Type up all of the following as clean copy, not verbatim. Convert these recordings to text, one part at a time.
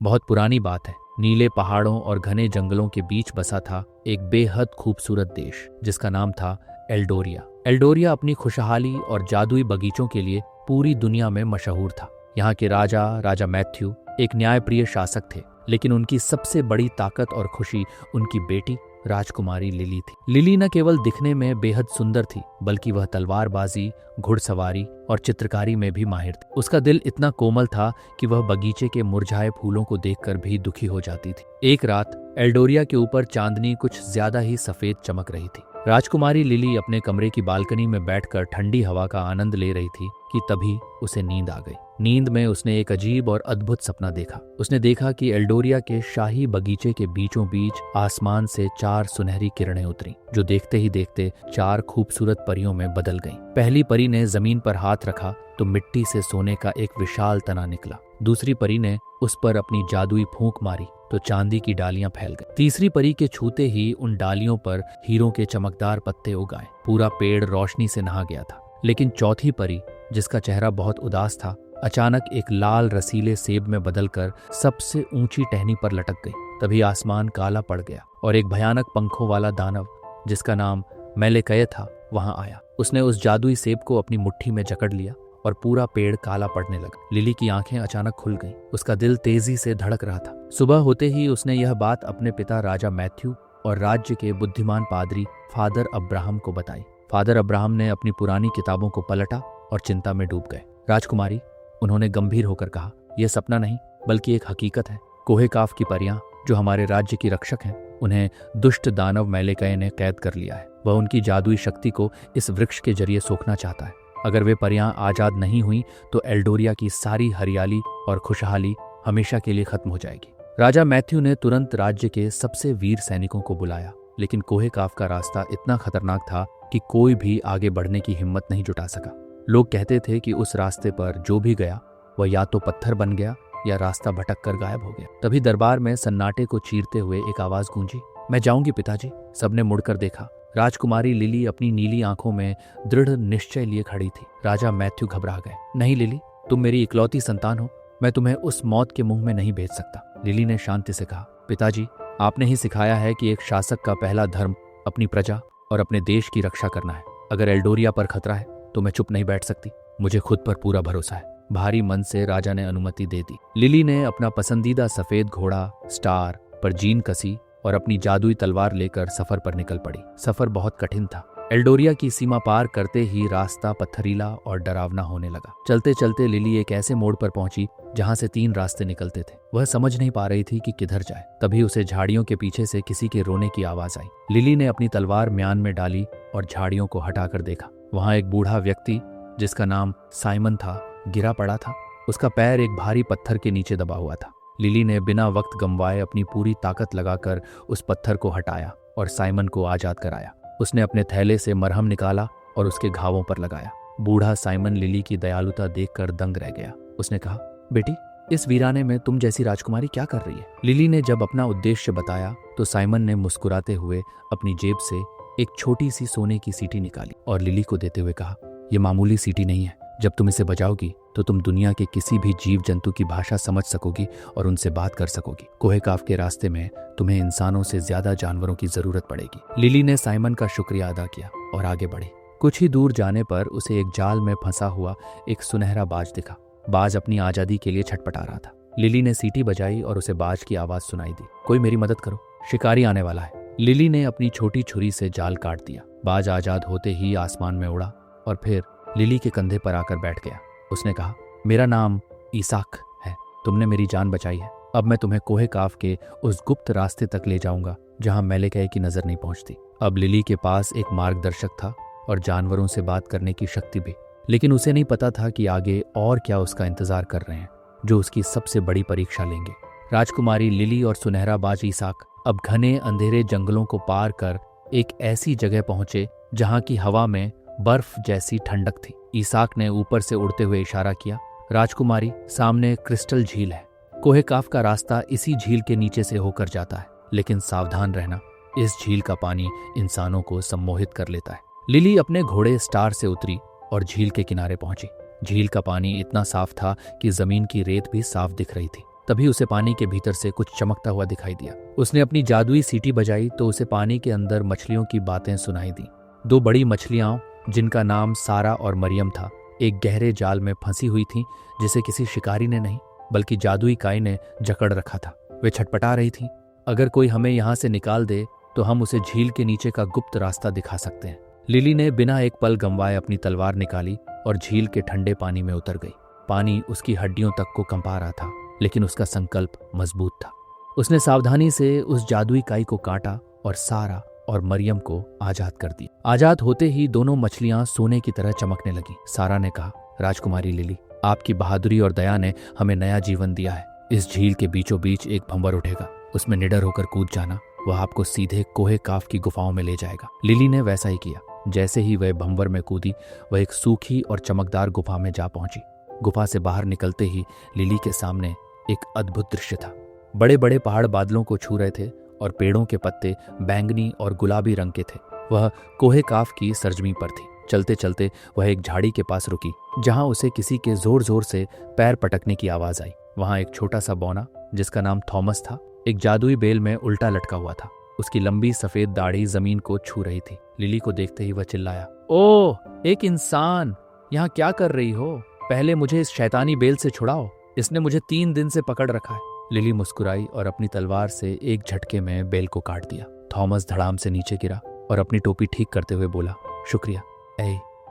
बहुत पुरानी बात है। नीले पहाड़ों और घने जंगलों के बीच बसा था एक बेहद खूबसूरत देश जिसका नाम था एल्डोरिया। एल्डोरिया अपनी खुशहाली और जादुई बगीचों के लिए पूरी दुनिया में मशहूर था। यहाँ के राजा मैथ्यू एक न्यायप्रिय शासक थे, लेकिन उनकी सबसे बड़ी ताकत और खुशी उनकी बेटी राजकुमारी लिली थी। लिली न केवल दिखने में बेहद सुंदर थी, बल्कि वह तलवारबाजी, घुड़सवारी और चित्रकारी में भी माहिर थी। उसका दिल इतना कोमल था कि वह बगीचे के मुरझाए फूलों को देखकर भी दुखी हो जाती थी। एक रात एल्डोरिया के ऊपर चांदनी कुछ ज्यादा ही सफेद चमक रही थी। राजकुमारी लिली अपने कमरे की बालकनी में बैठकर ठंडी हवा का आनंद ले रही थी कि तभी उसे नींद आ गई। नींद में उसने एक अजीब और अद्भुत सपना देखा। उसने देखा कि एल्डोरिया के शाही बगीचे के बीचों बीच आसमान से 4 सुनहरी किरणें उतरी, जो देखते ही देखते 4 खूबसूरत परियों में बदल गईं। पहली परी ने जमीन पर हाथ रखा तो मिट्टी से सोने का एक विशाल तना निकला। दूसरी परी ने उस पर अपनी जादुई फूंक मारी तो चांदी की डालियां फैल गईं। तीसरी परी के छूते ही उन डालियों पर हीरों के चमकदार पत्ते उग आए। पूरा पेड़ रोशनी से नहा गया था। लेकिन चौथी परी, जिसका चेहरा बहुत उदास था, अचानक एक लाल रसीले सेब में बदलकर सबसे ऊंची टहनी पर लटक गई। तभी आसमान काला पड़ गया और एक भयानक पंखों वाला दानव, जिसका नाम मेलेकय था, वहां आया। उसने उस जादुई सेब को अपनी मुट्ठी में जकड़ लिया और पूरा पेड़ काला पड़ने लगा। लिली की आंखें अचानक खुल गईं। उसका दिल तेजी से धड़क रहा था। सुबह होते ही उसने यह बात अपने पिता राजा मैथ्यू और राज्य के बुद्धिमान पादरी फादर अब्राहम को बताई। फादर अब्राहम ने अपनी पुरानी किताबों को पलटा और चिंता में डूब गए। राजकुमारी, उन्होंने गंभीर होकर कहा, यह सपना नहीं बल्कि एक हकीकत है। कोहे काफ की परियां, जो हमारे राज्य की रक्षक हैं, उन्हें दुष्ट दानव मेलेकय ने कैद कर लिया है। वह उनकी जादुई शक्ति को इस वृक्ष के जरिए सोखना चाहता है। अगर वे परियां आजाद नहीं हुई तो एल्डोरिया की सारी हरियाली और खुशहाली हमेशा के लिए खत्म हो जाएगी। राजा मैथ्यू ने तुरंत राज्य के सबसे वीर सैनिकों को बुलाया, लेकिन कोहे काफ का रास्ता इतना खतरनाक था कि कोई भी आगे बढ़ने की हिम्मत नहीं जुटा सका। लोग कहते थे कि उस रास्ते पर जो भी गया वह या तो पत्थर बन गया या रास्ता भटक कर गायब हो गया। तभी दरबार में सन्नाटे को चीरते हुए एक आवाज गूंजी, मैं जाऊंगी पिताजी। सबने मुड़कर देखा। राजकुमारी लिली अपनी नीली आंखों में दृढ़ निश्चय लिए खड़ी थी। राजा मैथ्यू घबरा गए। नहीं लिली, तुम मेरी इकलौती संतान हो, मैं तुम्हें उस मौत के मुंह में नहीं भेज सकता। लिली ने शांति से कहा, पिताजी, आपने ही सिखाया है कि एक शासक का पहला धर्म अपनी प्रजा और अपने देश की रक्षा करना है। अगर एल्डोरिया पर खतरा है तो मैं चुप नहीं बैठ सकती। मुझे खुद पर पूरा भरोसा है। भारी मन से राजा ने अनुमति दे दी। लिली ने अपना पसंदीदा सफेद घोड़ा स्टार पर जीन कसी और अपनी जादुई तलवार लेकर सफर पर निकल पड़ी। सफर बहुत कठिन था। एल्डोरिया की सीमा पार करते ही रास्ता पत्थरीला और डरावना होने लगा। चलते चलते लिली एक ऐसे मोड़ पर पहुंची जहां से 3 रास्ते निकलते थे। वह समझ नहीं पा रही थी कि किधर जाए। तभी उसे झाड़ियों के पीछे से किसी के रोने की आवाज आई। लिली ने अपनी तलवार म्यान में डाली और झाड़ियों को हटाकर देखा। वहां एक बूढ़ा व्यक्ति, जिसका नाम साइमन था, गिरा पड़ा था। उसका पैर एक भारी पत्थर के नीचे दबा हुआ था। लिली ने बिना वक्त गंवाए अपनी पूरी ताकत लगाकर उस पत्थर को हटाया और साइमन को आजाद कराया। उसने अपने थैले से मरहम निकाला और उसके घावों पर लगाया। बूढ़ा साइमन लिली की दयालुता देखकर दंग रह गया। उसने कहा, बेटी, इस वीराने में तुम जैसी राजकुमारी क्या कर रही है? लिली ने जब अपना उद्देश्य बताया तो साइमन ने मुस्कुराते हुए अपनी जेब से एक छोटी सी सोने की सीटी निकाली और लिली को देते हुए कहा, यह मामूली सीटी नहीं है। जब तुम इसे बजाओगी तो तुम दुनिया के किसी भी जीव जंतु की भाषा समझ सकोगी और उनसे बात कर सकोगी। कोहे काफ के रास्ते में तुम्हें इंसानों से ज्यादा जानवरों की जरूरत पड़ेगी। लिली ने साइमन का शुक्रिया अदा किया और आगे बढ़ी। कुछ ही दूर जाने पर उसे एक जाल में फंसा हुआ एक सुनहरा बाज दिखा। बाज अपनी आजादी के लिए छटपटा रहा था। लिली ने सीटी बजाई और उसे बाज की आवाज सुनाई दी, कोई मेरी मदद करो, शिकारी आने वाला है। लिली ने अपनी छोटी छुरी से जाल काट दिया। बाज आजाद होते ही आसमान में उड़ा और फिर लिली के कंधे पर आकर बैठ गया। उसने कहा, मेरा नाम ईसाक है, तुमने मेरी जान बचाई है। अब मैं तुम्हें कोहे काफ के उस गुप्त रास्ते तक ले जाऊंगा जहां मेलेकय की नजर नहीं पहुंचती। अब लिली के पास एक मार्गदर्शक था और जानवरों से बात करने की शक्ति भी, लेकिन उसे नहीं पता था कि आगे और क्या उसका इंतजार कर रहे हैं, जो उसकी सबसे बड़ी परीक्षा लेंगे। राजकुमारी लिली और सुनहरा बाज ईसाक अब घने अंधेरे जंगलों को पार कर एक ऐसी जगह पहुंचे जहां की हवा में बर्फ जैसी ठंडक थी। ईसाक ने ऊपर से उड़ते हुए इशारा किया, राजकुमारी, सामने क्रिस्टल झील है। कोहे काफ का रास्ता इसी झील के नीचे से होकर जाता है, लेकिन सावधान रहना, इस झील का पानी इंसानों को सम्मोहित कर लेता है। लिली अपने घोड़े स्टार से उतरी और झील के किनारे पहुंची। झील का पानी इतना साफ था कि जमीन की रेत भी साफ दिख रही थी। तभी उसे पानी के भीतर से कुछ चमकता हुआ दिखाई दिया। उसने अपनी जादुई सीटी बजाई तो उसे पानी के अंदर मछलियों की बातें सुनाई दी। दो बड़ी मछलियां जिनका नाम सारा और मरियम था, एक गहरे जाल में फंसी हुई थीं, जिसे किसी शिकारी ने नहीं बल्कि जादुई काई ने जकड़ रखा था। वे छटपटा रही थीं, अगर कोई हमें यहाँ से निकाल दे तो हम उसे झील के नीचे का गुप्त रास्ता दिखा सकते हैं। लिली ने बिना एक पल गंवाए अपनी तलवार निकाली और झील के ठंडे पानी में उतर गई। पानी उसकी हड्डियों तक को कंपा रहा था, लेकिन उसका संकल्प मजबूत था। उसने सावधानी से उस जादुई काई को काटा और सारा और मरियम को आजाद कर दिया। आजाद होते ही दोनों मछलियां सोने की तरह चमकने लगी। सारा ने कहा, राजकुमारी लिली, आपकी बहादुरी और दया ने हमें नया जीवन दिया है। इस झील के बीचों बीच एक भंवर उठेगा, उसमें निडर होकर कूद जाना, वह आपको सीधे कोहे काफ की गुफाओं में ले जाएगा। लिली ने वैसा ही किया। जैसे ही वह भंवर में कूदी, वह एक सूखी और चमकदार गुफा में जा पहुंची। गुफा से बाहर निकलते ही लिली के सामने एक अद्भुत दृश्य था। बड़े बड़े पहाड़ बादलों को छू रहे थे और पेड़ों के पत्ते बैंगनी और गुलाबी रंग के थे। वह कोहे काफ की सरजमी पर थी। चलते चलते वह एक झाड़ी के पास रुकी, जहां उसे किसी के जोर जोर से पैर पटकने की आवाज आई। वहां एक छोटा सा बौना, जिसका नाम थॉमस था, एक जादुई बेल में उल्टा लटका हुआ था। उसकी लंबी सफेद दाढ़ी जमीन को छू रही थी। लिली को देखते ही वह चिल्लाया, ओह, एक इंसान, यहाँ क्या कर रही हो? पहले मुझे इस शैतानी बेल से छुड़ाओ, इसने मुझे 3 दिन से पकड़ रखा है। लिली मुस्कुराई और अपनी तलवार से एक झटके में बेल को काट दिया। थॉमस धड़ाम से नीचे गिरा और अपनी टोपी ठीक करते हुए बोला, शुक्रिया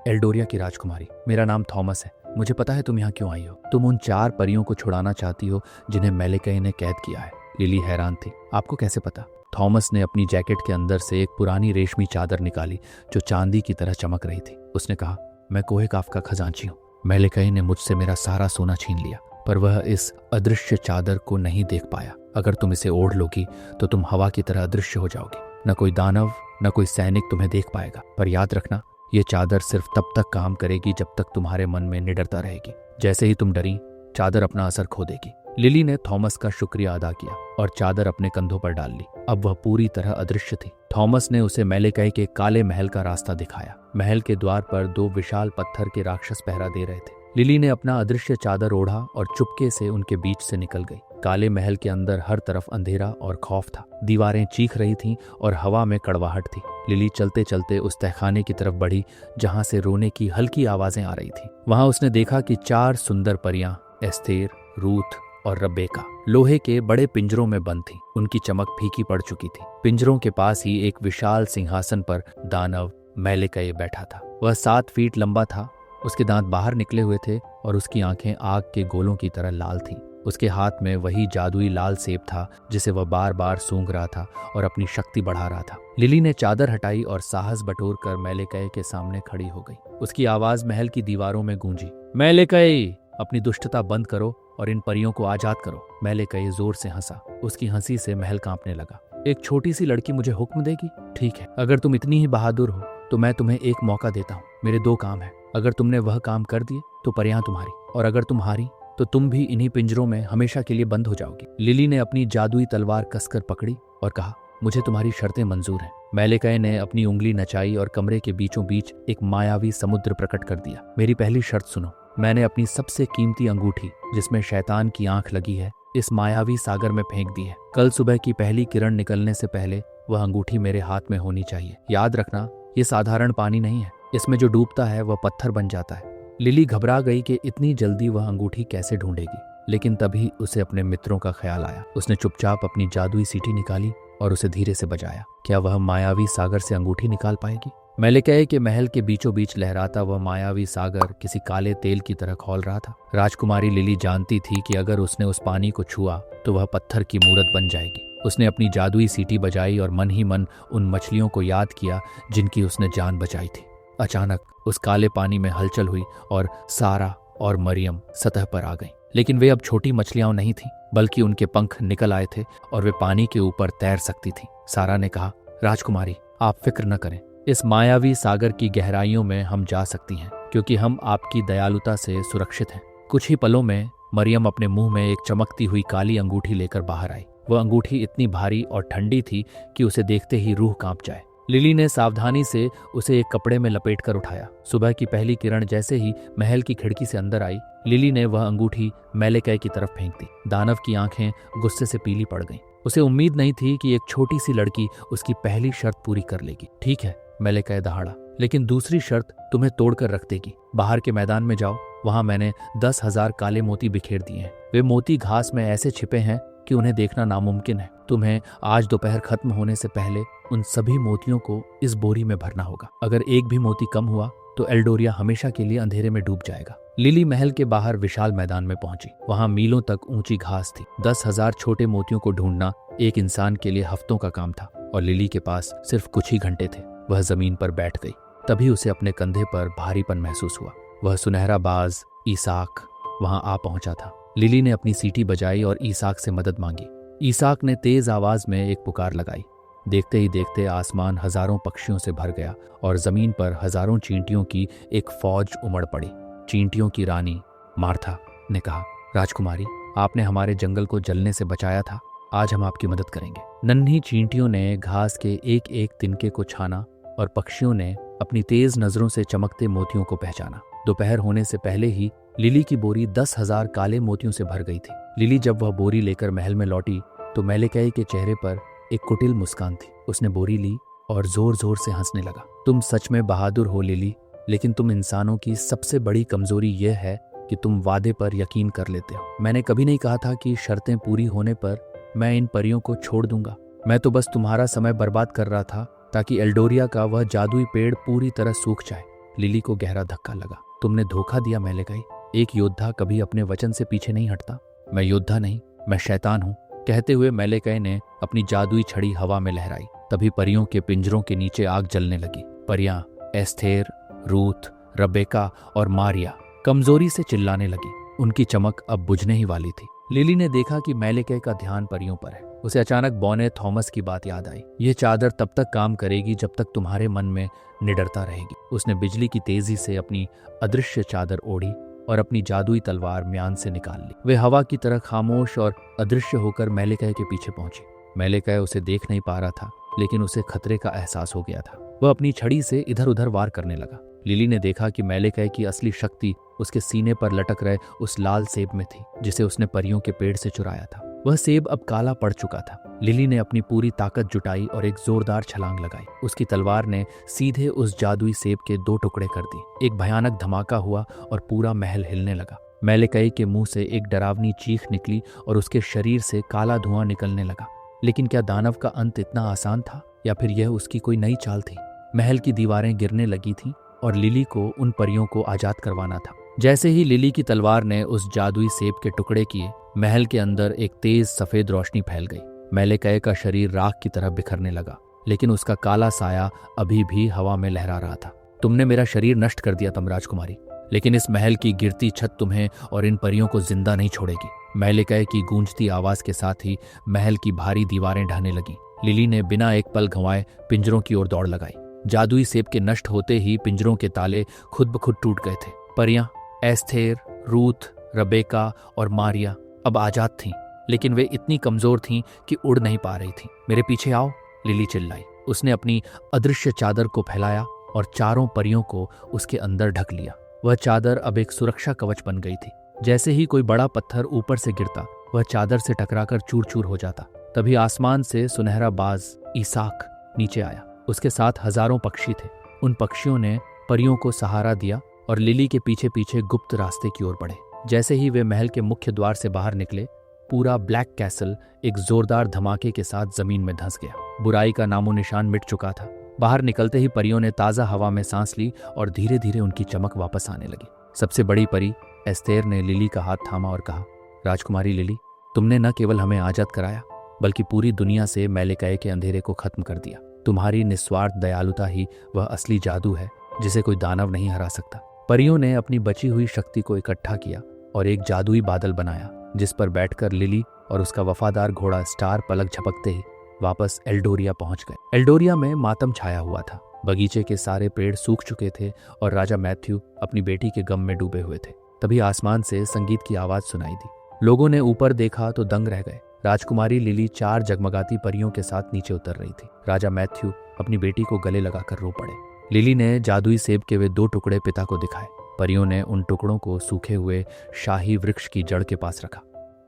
एल्डोरिया की राजकुमारी, मेरा नाम थॉमस है। मुझे पता है तुम यहाँ क्यों आई हो। तुम उन 4 परियों को छुड़ाना चाहती हो जिन्हें मेलेकई ने कैद किया है। लिली हैरान थी, आपको कैसे पता? थॉमस ने अपनी जैकेट के अंदर से एक पुरानी रेशमी चादर निकाली जो चांदी की तरह चमक रही थी। उसने कहा, मैं कोहे काफ का खजांची हूँ। मेलेकई ने मुझसे मेरा सारा सोना छीन लिया, पर वह इस अदृश्य चादर को नहीं देख पाया। अगर तुम इसे ओढ़ लोगी तो तुम हवा की तरह अदृश्य हो जाओगी। न कोई दानव, न कोई सैनिक तुम्हें देख पाएगा। पर याद रखना, ये चादर सिर्फ तब तक काम करेगी जब तक तुम्हारे मन में निडरता रहेगी। जैसे ही तुम डरी, चादर अपना असर खो देगी। लिली ने थॉमस का शुक्रिया अदा किया और चादर अपने कंधों पर डाल ली। अब वह पूरी तरह अदृश्य थी। थॉमस ने उसे मेलेकई के काले महल का रास्ता दिखाया। महल के द्वार पर 2 विशाल पत्थर के राक्षस पहरा दे रहे थे। लिली ने अपना अदृश्य चादर ओढ़ा और चुपके से उनके बीच से निकल गई। काले महल के अंदर हर तरफ अंधेरा और खौफ था। दीवारें चीख रही थीं और हवा में कड़वाहट थी। लिली चलते चलते उस तहखाने की तरफ बढ़ी जहां से रोने की हल्की आवाजें आ रही थी। वहां उसने देखा कि 4 सुंदर परियां, एस्थेर, रूथ और रबेका, लोहे के बड़े पिंजरों में बंद थीं। उनकी चमक फीकी पड़ चुकी थी। पिंजरों के पास ही एक विशाल सिंहासन पर दानव मेलेकई बैठा था। वह 7 फीट लंबा था। उसके दांत बाहर निकले हुए थे और उसकी आंखें आग के गोलों की तरह लाल थीं। उसके हाथ में वही जादुई लाल सेब था जिसे वह बार बार सूंघ रहा था और अपनी शक्ति बढ़ा रहा था। लिली ने चादर हटाई और साहस बटोर कर मेलेकई के सामने खड़ी हो गई। उसकी आवाज महल की दीवारों में गूंजी, मेलेकई, अपनी दुष्टता बंद करो और इन परियों को आजाद करो। मेलेकई जोर से हंसा। उसकी हंसी से महल कांपने लगा। एक छोटी सी लड़की मुझे हुक्म देगी? ठीक है, अगर तुम इतनी ही बहादुर हो तो मैं तुम्हें एक मौका देता हूँ। मेरे 2 काम हैं। अगर तुमने वह काम कर दिए तो परियां तुम्हारी, और अगर तुम हारी तो तुम भी इन्हीं पिंजरों में हमेशा के लिए बंद हो जाओगी। लिली ने अपनी जादुई तलवार कसकर पकड़ी और कहा, मुझे तुम्हारी शर्तें मंजूर हैं। मेलेकई ने अपनी उंगली नचाई और कमरे के बीचों बीच एक मायावी समुद्र प्रकट कर दिया। मेरी पहली शर्त सुनो। मैंने अपनी सबसे कीमती अंगूठी, जिसमें शैतान की आंख लगी है, इस मायावी सागर में फेंक दी है। कल सुबह की पहली किरण निकलने से पहले वह अंगूठी मेरे हाथ में होनी चाहिए। याद रखना, ये साधारण पानी नहीं है। इसमें जो डूबता है वह पत्थर बन जाता है। लिली घबरा गई कि इतनी जल्दी वह अंगूठी कैसे ढूंढेगी, लेकिन तभी उसे अपने मित्रों का ख्याल आया। उसने चुपचाप अपनी जादुई सीटी निकाली और उसे धीरे से बजाया। क्या वह मायावी सागर से अंगूठी निकाल पाएगी? मेलेकई के महल के बीचों बीच लहराता वह मायावी सागर किसी काले तेल की तरह खौल रहा था। राजकुमारी लिली जानती थी कि अगर उसने उस पानी को छुआ तो वह पत्थर की मूरत बन जाएगी। उसने अपनी जादुई सीटी बजाई और मन ही मन उन मछलियों को याद किया जिनकी उसने जान बचाई थी। अचानक उस काले पानी में हलचल हुई और सारा और मरियम सतह पर आ गईं। लेकिन वे अब छोटी मछलियां नहीं थीं, बल्कि उनके पंख निकल आए थे और वे पानी के ऊपर तैर सकती थीं। सारा ने कहा, राजकुमारी, आप फिक्र न करें। इस मायावी सागर की गहराइयों में हम जा सकती हैं, क्योंकि हम आपकी दयालुता से सुरक्षित हैं। कुछ ही पलों में मरियम अपने मुंह में एक चमकती हुई काली अंगूठी लेकर बाहर आई। वह अंगूठी इतनी भारी और ठंडी थी कि उसे देखते ही रूह कांप जाए। लिली ने सावधानी से उसे एक कपड़े में लपेट कर उठाया। सुबह की पहली किरण जैसे ही महल की खिड़की से अंदर आई, लिली ने वह अंगूठी मेलेकै की तरफ फेंक दी। दानव की आंखें गुस्से से पीली पड़ गईं। उसे उम्मीद नहीं थी कि एक छोटी सी लड़की उसकी पहली शर्त पूरी कर लेगी। ठीक है, मेलेकै दहाड़ा, लेकिन दूसरी शर्त तुम्हें तोड़कर रख देगी। बाहर के मैदान में जाओ, वहां मैंने 10,000 काले मोती बिखेर दिए हैं। वे मोती घास में ऐसे छिपे हैं कि उन्हें देखना नामुमकिन है। तुम्हें आज दोपहर खत्म होने से पहले उन सभी मोतियों को इस बोरी में भरना होगा। अगर एक भी मोती कम हुआ तो एल्डोरिया हमेशा के लिए अंधेरे में डूब जाएगा। लिली महल के बाहर विशाल मैदान में पहुंची। वहां मीलों तक ऊंची घास थी। 10,000 छोटे मोतियों को ढूंढना एक इंसान के लिए हफ्तों का काम था और लिली के पास सिर्फ कुछ ही घंटे थे। वह जमीन पर बैठ गई। तभी उसे अपने कंधे पर भारीपन महसूस हुआ। वह सुनहरा बाज ईसाक वहां आ पहुंचा था। लिली ने अपनी सीटी बजाई और ईसाक से मदद मांगी। ईसाक ने तेज आवाज में एक पुकार लगाई। देखते ही देखते आसमान हजारों पक्षियों से भर गया और जमीन पर हजारों चींटियों की एक फौज उमड़ पड़ी। चींटियों की रानी मार्था ने कहा, राजकुमारी, आपने हमारे जंगल को जलने से बचाया था। आज हम आपकी मदद करेंगे। नन्ही चींटियों ने घास के एक एक तिनके को छाना और पक्षियों ने अपनी तेज नजरों से चमकते मोतियों को पहचाना। दोपहर होने से पहले ही लिली की बोरी 10,000 काले मोतियों से भर गई थी। लिली जब वह बोरी लेकर महल में लौटी तो मेलेकै के चेहरे पर एक कुटिल मुस्कान थी। उसने बोरी ली और जोर जोर से हंसने लगा। तुम सच में बहादुर हो लिली, लेकिन तुम इंसानों की सबसे बड़ी कमजोरी यह है कि तुम वादे पर यकीन कर लेते हो। मैंने कभी नहीं कहा था कि शर्तें पूरी होने पर मैं इन परियों को छोड़ दूंगा। मैं तो बस तुम्हारा समय बर्बाद कर रहा था ताकि एल्डोरिया का वह जादुई पेड़ पूरी तरह सूख जाए। लिली को गहरा धक्का लगा। तुमने धोखा दिया मेलेकै। एक योद्धा कभी अपने वचन से पीछे नहीं हटता। मैं योद्धा नहीं, मैं शैतान हूँ। कहते हुए मेलेकै ने अपनी जादुई छड़ी हवा में लहराई। तभी परियों के पिंजरों के नीचे आग जलने लगी। परियां एस्थेर, रूथ, रबेका और मारिया कमजोरी से चिल्लाने लगी। उनकी चमक अब बुझने ही वाली थी। लिली ने देखा कि मेलेकै का ध्यान परियों पर है। उसे अचानक बौने थॉमस की बात याद आई। यह चादर तब तक काम करेगी जब तक तुम्हारे मन में निडरता रहेगी। उसने बिजली की तेजी से अपनी अदृश्य चादर ओढ़ी और अपनी जादुई तलवार म्यान से निकाल ली। वे हवा की तरह खामोश और अदृश्य होकर मेलेकै के पीछे पहुंची। मेलेकै उसे देख नहीं पा रहा था, लेकिन उसे खतरे का एहसास हो गया था। वह अपनी छड़ी से इधर उधर वार करने लगा। लिली ने देखा कि मेलेकै की असली शक्ति उसके सीने पर लटक रहे उस लाल सेब में थी जिसे उसने परियों के पेड़ से चुराया था। वह सेब अब काला पड़ चुका था। लिली ने अपनी पूरी ताकत जुटाई और एक जोरदार छलांग लगाई। उसकी तलवार ने सीधे उस जादुई सेब के 2 टुकड़े कर दिए। एक भयानक धमाका हुआ और पूरा महल हिलने लगा। मेलेकै के मुंह से एक डरावनी चीख निकली और उसके शरीर से काला धुआं निकलने लगा। लेकिन क्या दानव का अंत इतना आसान था, या फिर यह उसकी कोई नई चाल थी? महल की दीवारें गिरने लगी थीं और लिली को उन परियों को आजाद करवाना था। जैसे ही लिली की तलवार ने उस जादुई सेब के टुकड़े किए, महल के अंदर एक तेज सफेद रोशनी फैल गई। मेलेकै का शरीर राख की तरह बिखरने लगा, लेकिन उसका काला साया अभी भी हवा में लहरा रहा था। तुमने मेरा शरीर नष्ट कर दिया तम राजकुमारी, लेकिन इस महल की गिरती छत तुम्हें और इन परियों को जिंदा नहीं छोड़ेगी। मेलेकै की गूंजती आवाज के साथ ही महल की भारी दीवारें ढहने लगी। लिली ने बिना एक पल गंवाए पिंजरों की ओर दौड़ लगाई। जादुई सेब के नष्ट होते ही पिंजरों के ताले खुद ब खुद टूट गए थे। परियां एस्थेर, रूथ, रबेका और मारिया अब आजाद थीं, लेकिन वे इतनी कमजोर थीं कि उड़ नहीं पा रही थीं। मेरे पीछे आओ, लिली चिल्लाई। उसने अपनी अदृश्य चादर को फैलाया और चारों परियों को उसके अंदर ढक लिया। वह चादर अब एक सुरक्षा कवच बन गई थी। जैसे ही कोई बड़ा पत्थर ऊपर से गिरता, वह चादर से टकराकर चूर चूर हो जाता। तभी आसमान से सुनहरा बाज ईसाक नीचे आया। उसके साथ हजारों पक्षी थे। उन पक्षियों ने परियों को सहारा दिया और लिली के पीछे पीछे गुप्त रास्ते की ओर बढ़े। जैसे ही वे महल के मुख्य द्वार से बाहर निकले, पूरा ब्लैक कैसल एक जोरदार धमाके के साथ जमीन में धंस गया। बुराई का नामो निशान मिट चुका था। बाहर निकलते ही परियों ने ताजा हवा में सांस ली और धीरे धीरे उनकी चमक वापस आने लगी। सबसे बड़ी परी एस्थेर ने लिली का हाथ थामा और कहा, राजकुमारी लिली, तुमने न केवल हमें आजाद कराया, बल्कि पूरी दुनिया से मेलेकै के अंधेरे को खत्म कर दिया। तुम्हारी निस्वार्थ दयालुता ही वह असली जादू है जिसे कोई दानव नहीं हरा सकता। परियों ने अपनी बची हुई शक्ति को इकट्ठा किया और एक जादुई बादल बनाया, जिस पर बैठकर लिली और उसका वफादार घोड़ा स्टार पलक झपकते ही वापस एल्डोरिया पहुंच गए। एल्डोरिया में मातम छाया हुआ था। बगीचे के सारे पेड़ सूख चुके थे और राजा मैथ्यू अपनी बेटी के गम में डूबे हुए थे। तभी आसमान से संगीत की आवाज सुनाई दी। लोगों ने ऊपर देखा तो दंग रह गए। राजकुमारी लिली 4 जगमगाती परियों के साथ नीचे उतर रही थी। राजा मैथ्यू अपनी बेटी को गले लगाकर रो पड़े। लिली ने जादुई सेब के वे 2 टुकड़े पिता को दिखाए। परियों ने उन टुकड़ों को सूखे हुए शाही वृक्ष की जड़ के पास रखा।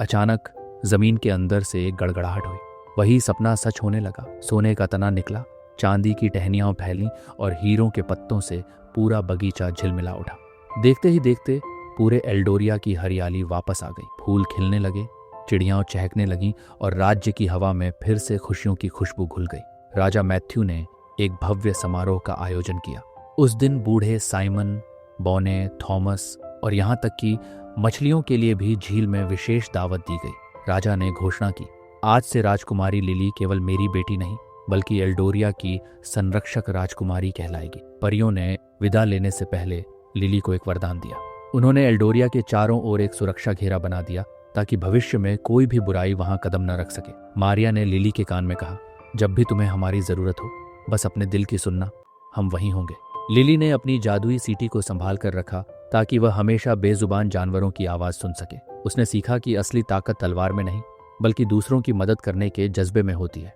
अचानक जमीन के अंदर से एक गड़गड़ाहट हुई। वही सपना सच होने लगा। सोने का तना निकला, चांदी की टहनियां फैलीं और हीरों के पत्तों से पूरा बगीचा झिलमिला उठा। देखते ही देखते पूरे एल्डोरिया की हरियाली वापस आ गई। फूल खिलने लगे, चिड़ियां चहकने लगीं और राज्य की हवा में फिर से खुशियों की खुशबू घुल गई। राजा मैथ्यू ने एक भव्य समारोह का आयोजन किया। उस दिन बूढ़े साइमन, बौने, थॉमस और यहाँ तक कि मछलियों के लिए भी झील में विशेष दावत दी गई। राजा ने घोषणा की, आज से राजकुमारी लिली केवल मेरी बेटी नहीं बल्कि एल्डोरिया की संरक्षक राजकुमारी कहलाएगी। परियों ने विदा लेने से पहले लिली को एक वरदान दिया। उन्होंने एल्डोरिया के चारों ओर एक सुरक्षा घेरा बना दिया ताकि भविष्य में कोई भी बुराई वहां कदम न रख सके। मारिया ने लिली के कान में कहा, जब भी तुम्हें हमारी जरूरत हो बस अपने दिल की सुनना, हम वहीं होंगे। लिली ने अपनी जादुई सीटी को संभाल कर रखा ताकि वह हमेशा बेजुबान जानवरों की आवाज सुन सके। उसने सीखा कि असली ताकत तलवार में नहीं बल्कि दूसरों की मदद करने के जज्बे में होती है।